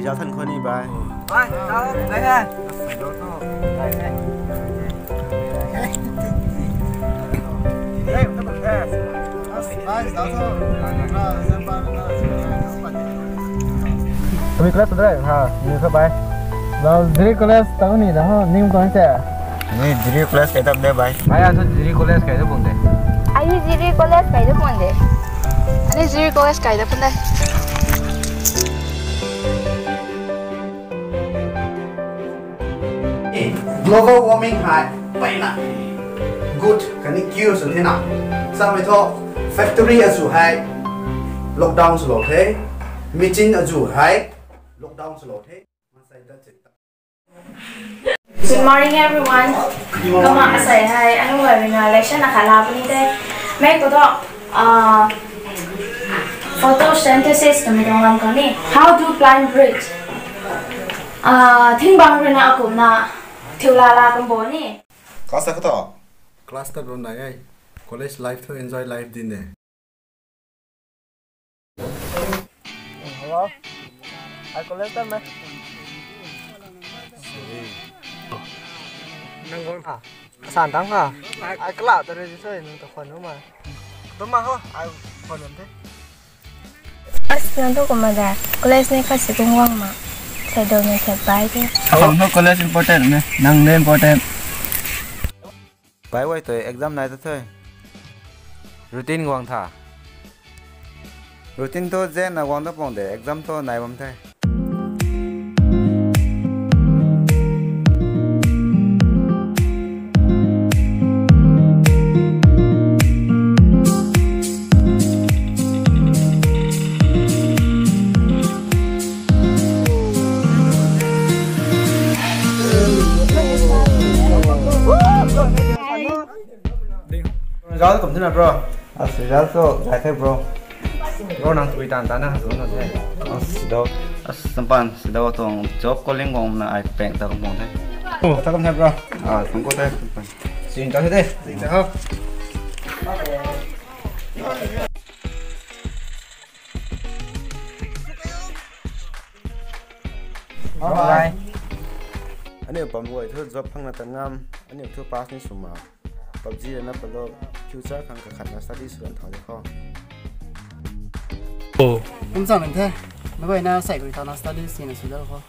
bây giờ thân con đi bài Ôi, đâu, đấy ha. Đây, các bạn nghe. Kami kelas sudah ha, ni khabai. Lalu diri kelas tahu ni dah, ni bukan saya. ini diri kelas kita deh bài Ayah tu diri kelas kayak tu pun deh. Ani jiri college kaida ponde. Ani jiri college kaida ponde. Global warming high vậy nè good cái này kêu sự thế nào sao mới thôi factory ở dù hay lockdown sự lộ thế meeting ở dù hay lockdown sự lộ thế Good morning everyone. Kama asay hai anu webinar election nakala po nite. May ko to photosynthesis kami dong lam kani. How to plant bridge. Thing bang rin na ako na thiulala kang bo ni. class ta to class ta ron này college life thôi enjoy life din nè Hello. Ai kelas tu mah? Nang kon ha. San tang ha. Ai kelas tu dia saya nang tukar nama. Tu mah ho, ai kon nanti. Aspiranto komada. College ni kasi kung wang ma. Sa daw ni sa bay de. Không, nó college important nè, năng lên important. bài quay tới exam này thôi routine quang thả routine to gen là quang đó phong để exam to này bấm thay Giáo cũng thế nào bro? sudah so giải thích bro Bro nang tui tan tan xuống rồi thế. sudah sempan sudah tong job calling quang na ai peng ta không thấy Ta không thế bro. không có thấy Xin chào thế đi. Xin chào. Bye. anh em bấm gọi thôi job phăng là tận ngam anh em thôi pass ni suma PUBG là nó bao future phăng cả khăn là study sườn thảo được không Cũng chẳng thế. Mấy người nào sẽ gửi tao nó study xin là gì đâu không?